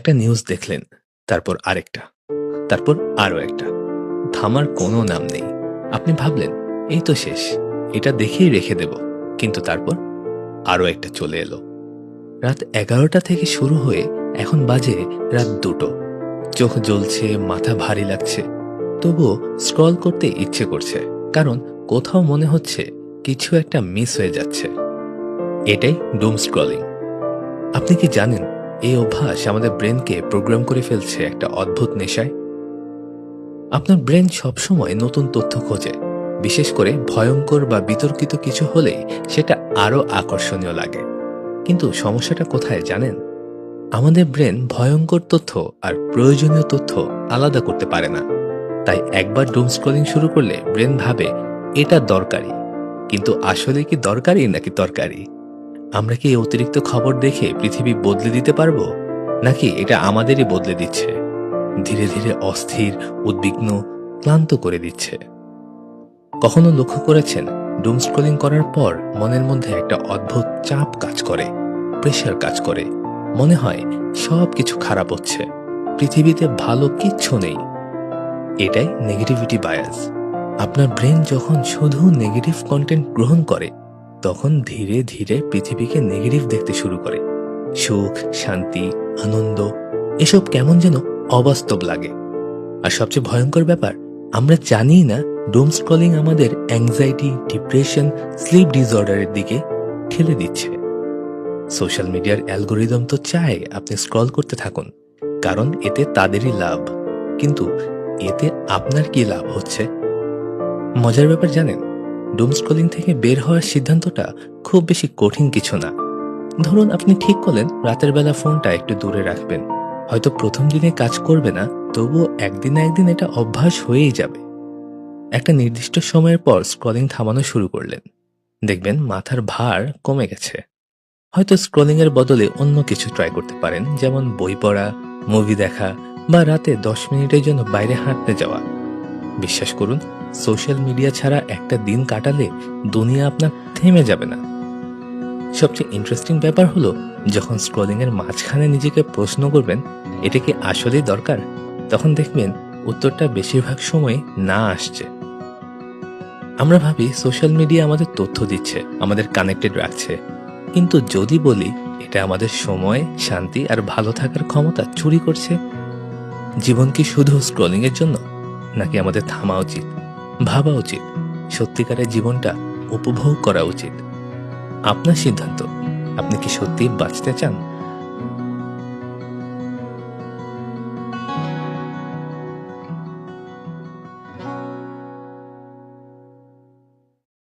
একটা নিউজ দেখলেন, তারপর আরেকটা, তারপর আরো একটা। থামার কোনো নাম নেই। আপনি ভাবলেন এই তো শেষ, এটা দেখেই রেখে দেব, কিন্তু তারপর আরো একটা চলে এলো। রাত 11টা থেকে শুরু হয়ে এখন বাজে রাত 2টো। চোখ জ্বলছে, মাথা ভারী লাগছে, তবুও স্ক্রল করতে ইচ্ছে করছে, কারণ কোথাও মনে হচ্ছে কিছু একটা মিস হয়ে যাচ্ছে। এটাই ডুম স্ক্রলিং। আপনি কি জানেন এই অভ্যাস আমাদের ব্রেনকে প্রোগ্রাম করে ফেলছে একটা অদ্ভুত নেশায়? আপনার ব্রেন সবসময় নতুন তথ্য খোঁজে, বিশেষ করে ভয়ঙ্কর বা বিতর্কিত কিছু হলেই সেটা আরো আকর্ষণীয় লাগে। কিন্তু সমস্যাটা কোথায় জানেন? আমাদের ব্রেন ভয়ঙ্কর তথ্য আর প্রয়োজনীয় তথ্য আলাদা করতে পারে না। তাই একবার ডুম স্ক্রলিং শুরু করলে ব্রেন ভাবে এটা দরকারি, কিন্তু আসলে কি দরকারি নাকি তরকারি? আমরা কি এই অতিরিক্ত খবর দেখে পৃথিবী বদলে দিতে পারবো, নাকি এটা আমাদেরই বদলে দিচ্ছে, ধীরে ধীরে অস্থির, উদ্বিগ্ন, ক্লান্ত করে দিচ্ছে? কখনো লক্ষ্য করেছেন ডুম স্ক্রলিং করার পর মনের মধ্যে একটা অদ্ভুত চাপ কাজ করে, প্রেশার কাজ করে, মনে হয় সব কিছু খারাপ হচ্ছে, পৃথিবীতে ভালো কিচ্ছু নেই। এটাই নেগেটিভিটি বায়াস। আপনার ব্রেন যখন শুধু নেগেটিভ কন্টেন্ট গ্রহণ করে, তখন ধীরে ধীরে পৃথিবীকে নেগেটিভ দেখতে শুরু করে। সুখ, শান্তি, আনন্দ এসব কেমন যেন অবাস্তব লাগে। আর সবচেয়ে ভয়ঙ্কর ব্যাপার, আমরা জানি না ডুম স্ক্রলিং আমাদের অ্যাংজাইটি, ডিপ্রেশন, স্লিপ ডিসঅর্ডারের দিকে ঠেলে দিচ্ছে। সোশ্যাল মিডিয়ার অ্যালগোরিদম তো চায় আপনি স্ক্রল করতে থাকুন, কারণ এতে তাদেরই লাভ। কিন্তু এতে আপনার কি লাভ হচ্ছে? মজার ব্যাপার জানেন, ডুম স্ক্রলিং থেকে বের হওয়ার সিদ্ধান্তটা খুব বেশি কঠিন কিছু না। ধরুন আপনি ঠিক করলেন রাতের বেলা ফোনটা একটু দূরে রাখবেন। হয়তো প্রথম দিনে কাজ করবে না, তবুও একদিন না একদিন এটা অভ্যাস হয়েই যাবে। একটা নির্দিষ্ট সময়ের পর স্ক্রলিং থামানো শুরু করলেন, দেখবেন মাথার ভার কমে গেছে। হয়তো স্ক্রলিং এর বদলে অন্য কিছু ট্রাই করতে পারেন, যেমন বই পড়া, মুভি দেখা, বা রাতে 10 মিনিটের জন্য বাইরে হাঁটতে যাওয়া। বিশ্বাস করুন, সোশ্যাল মিডিয়া ছাড়া একটা দিন কাটালে দুনিয়া আপনার থেমে যাবে না। সবচেয়ে ইন্টারেস্টিং ব্যাপার হলো, যখন স্ক্রলিং এর মাঝখানে নিজেকে প্রশ্ন করবেন এটা কি আসলেই দরকার, তখন দেখবেন উত্তরটা বেশিরভাগ সময় না আসছে। আমরা ভাবি সোশ্যাল মিডিয়া আমাদের তথ্য দিচ্ছে, আমাদের কানেক্টেড রাখছে, কিন্তু যদি বলি এটা আমাদের সময়, শান্তি আর ভালো থাকার ক্ষমতা চুরি করছে। জীবন কি শুধু স্ক্রলিং এর জন্য, নাকি আমাদের থামা উচিত, ভাবা উচিত, সত্যিকারের জীবনটা উপভোগ করা উচিত? আপনার সিদ্ধান্ত। আপনি কি সত্যি বাঁচতে চান,